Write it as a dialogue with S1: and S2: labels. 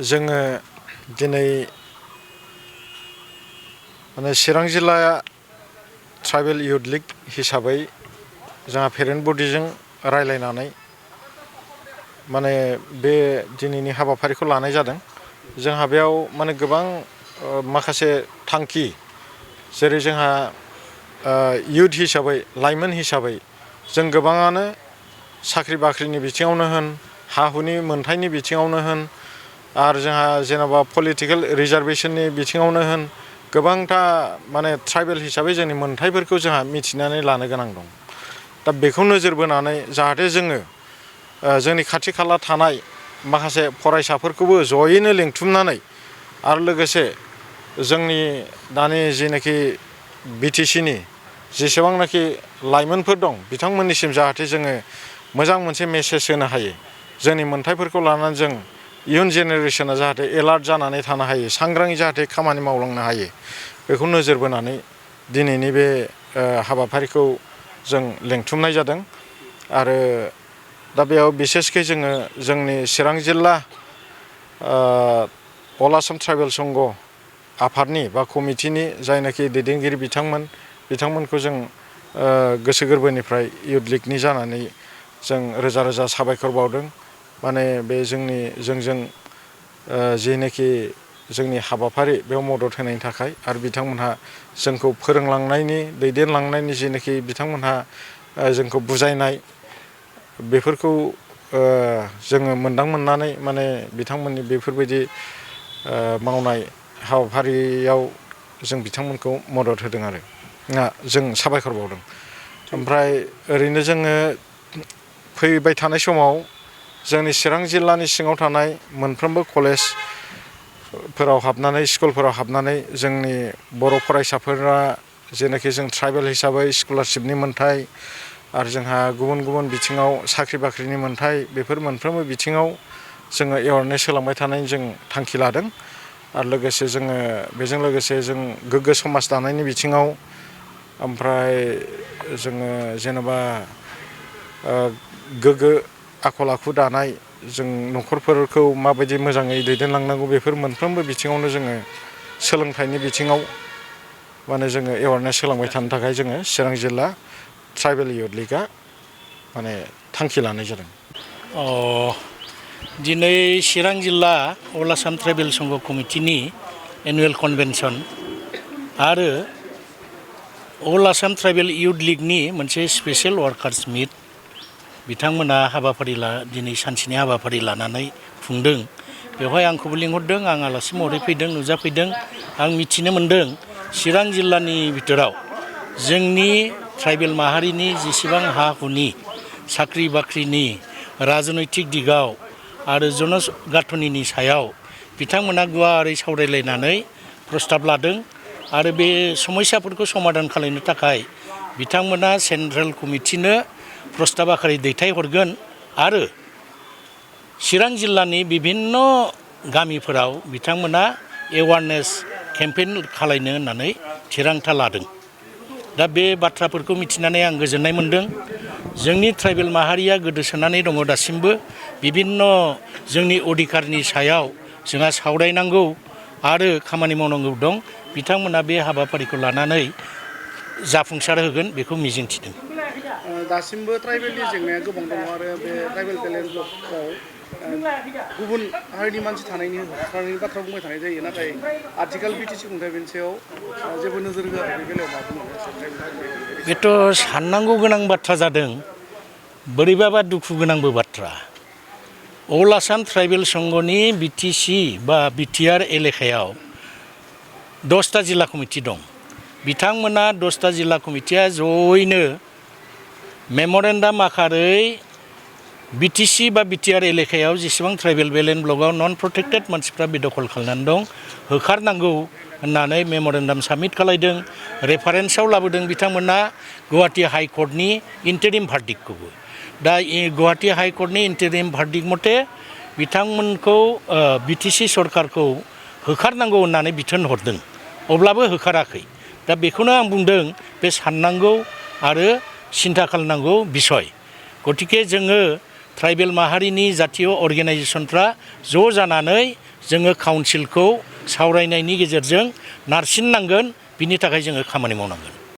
S1: जोङो दिनै माने चिरां जिल्ला ट्राइबेल युथ लीग हिसाबै जोंहा पेरेन्ट बडिजों रायलायनानै माने बे दिनैनि हाबाफारिखौ लानाय जादों। जोंहा बेयाव माने गोबां माखासे थांखि जेरै जोंहा युथ हिसाबै लाइमोन हिसाबै जों गोबाङानो साख्रि बाख्रिनि बिथिङावनो होन हा हुनि मोनथायनि बिथिङावनो होन आरो जोंहा जेनेबा पलिटिकेल रिजार्भेशननि बिथिङावनो होन गोबांथा माने ट्राइबेल हिसाबै जोंनि मोनथायफोरखौ जोंहा मिथिनानै लानो गोनां दं। दा बेखौ नोजोर बोनानै जाहाथे जोङो जोंनि खाथि खाला थानाय माखासे फरायसाफोरखौबो जयैनो लिंथुमनानै आरो लोगोसे जोंनि दानि जेनाखि बिटिसिनि जेसेबांनाखि लाइमोनफोर दं बिथांमोननिसिम जाहाथे जोङो मोजां मोनसे मेसेज होनो हायो। जोंनि मोनथायफोरखौ लानानै जों इयुन जेनेरेशना जाहाथे एलार्ट जानानै थानो हायो, सांग्राङै जाहाथे खामानि मावलांनो हायो, बेखौ नोजोर बोनानै दिनैनि बे हाबाफारिखौ जों लिंथुमनाय जादों। आरो दा बेयाव बिसेसकै जोङो जोंनि चिरां जिल्ला अल आसाम ट्राइबेल संघ आफादनि बा कमिटिनि जायनाखि दैदेनगिरि बिथांमोनखौ जों गोसो गोरबोनिफ्राय युथ लीगनि जानानै जों रोजा रोजा साबायखर बावदों। माने बे जोंजों जेनाखि जोंनि हाबाफारि बेयाव मदद होनायनि थाखाय आरो बिथांमोनहा जोंखौ फोरोंलांनायनि दैदेनलांनायनि जेनाखि बिथांमोनहा जोंखौ बुजायनाय बेफोरखौ जोङो मोनदांमोननानै माने बिथांमोननि बेफोरबायदि मावनाय हाबाफारियाव जों बिथांमोनखौ मदद होदों आरो जों साबायखर बावदों। ओमफ्राय ओरैनो जोङो फैबाय थानाय समाव जोंनि चिरां जिल्लानि सिङाव थानाय मोनफ्रोमबो कलेजफोराव हाबनानै स्कुलफोराव हाबनानै जोंनि बर' फरायसाफोरा जेनाखि जों ट्राइबेल हिसाबै स्कलारशिपनि मोन्थाय आरो जोंहा गुबुन गुबुन बिथिङाव साख्रि बाख्रिनि मोन्थाय बेफोर मोनफ्रोमबो बिथिङाव जोङो एवारनेस होलांबाय थानायनि जों थांखि लादों। आरो लोगोसे जोङो बेजों लोगोसे जों गोग्गो समाज दानायनि बिथिङाव ओमफ्राय जोङो जेनेबा गोग्गो आखल आखु दानाय जों न'खरफोरखौ माबायदि मोजाङै दैदेनलांनांगौ बेफोर मोनफ्रोमबो बिथिङावनो जोङो सोलोंथाइनि बिथिङाव माने जोङो एवारनेस होलांबाय थानो थाखाय जोङो चिरां जिल्ला ट्राइबेल युथ लीगआ माने थांखि लानाय जादों।
S2: दिनै चिरां जिल्ला अल आसाम ट्राइबेल संघ कमिटिनि एनुवेल कनभेनसन आरो अल आसाम ट्राइबेल युथ लीगनि मोनसे स्पेसियेल वार्कार्स मिट बिथांमोना दिनै सानसेनि हाबाफारि लानानै खुंदों। बेवहाय आंखौबो लिंहरदों, आं आलासि महरै फैदों, नुजाफैदों। आं मिथिनो मोन्दों चिरां जिल्लानि बिथोराव जोंनि ट्राइबेल माहारिनि जेसेबां हा हुनि साख्रि बाख्रिनि राजनैतिक दिगाव आरो जनगाथनिनि सायाव बिथांमोना गुवारै सावरायलायनानै प्रस्ताब लादों आरो बे समस्याफोरखौ समाधान खालामनो थाखाय बिथांमोना सेन्ट्रेल कमिटिनो प्रस्ताब आखारै दैथायहरगोन आरो चिरां जिल्लानि बिभिन्न गामिफोराव बिथांमोना एवारनेस केम्पेइन खालायनो होननानै थिरांथा लादों। दा बे बाथ्राफोरखौ मिथिनानै आं गोजोननाय मोन्दों। जोंनि ट्राइबेल माहारिया गोदोसोनानै दङ दासिमबो। बिभिन्न जोंनि अधिकारनि सायाव जोंहा सावरायनांगौ आरो खामानि मावनांगौ दं। बिथांमोना बे हाबाफारिखौ लानानै जाफुंसार होगोन बेखौ मिजिंथिदों।
S3: दासिमबो ट्राइबेलनि जेंनाया गोबां दङ आरो बे ट्राइबेल बेलेन्स ब्लकआव गुबुन हारिनि मानसि थानायनि बाथ्रा बुंबाय थानाय जायो, नाथाय आथिखाल बिटिसि खुंथाय बेनि सायाव जेबो नोजोर होआखै। बे बेलायाव मा बुंनो?
S2: बेथ' साननांगौ गोनां बाथ्रा जादों, बोरैबाबा दुखु गोनांबो बाथ्रा। अल आसाम ट्राइबेल संघनि बिटिसि बा बिटिआर एलेकायाव 10टा जिल्ला कमिटि दं। बिथांमोना 10टा जिल्ला कमिटिया जयैनो मेमरेन्डाम आखारै बिटिसि बा बिटिआर एलेकायाव जेसेबां ट्राइबेल बेलेन्स ब्लकआव नन प्रटेक्टेड मानसिफ्रा बेदखल खालामनानै दं होखारनांगौ होननानै मेमरेन्डाम साबमिट खालायदों। रेफारेन्सआव लाबोदों बिथांमोना गुवाहाटि हाइकर्टनि इन्टारिम भार्डिक्टखौबो। दा गुवाहाटि हाइकर्टनि इन्टारिम भार्डिक्ट मथे बिथांमोनखौ बिटिसि सरकारखौ होखारनांगौ होननानै बिथोन हरदों, अब्लाबो होखाराखै। दा बेखौनो आं बुंदों, बे साननांगौ आरो सिन्था खालामनांगौ बिसय। गतिके जोङो ट्राइबेल माहारिनि जातीय अर्गेनाइजेसनफ्रा ज' जानानै जोङो काउन्सिलखौ सावरायनायनि गेजेरजों नारसिननांगोन, बिनि थाखाय जोङो खामानि मावनांगोन।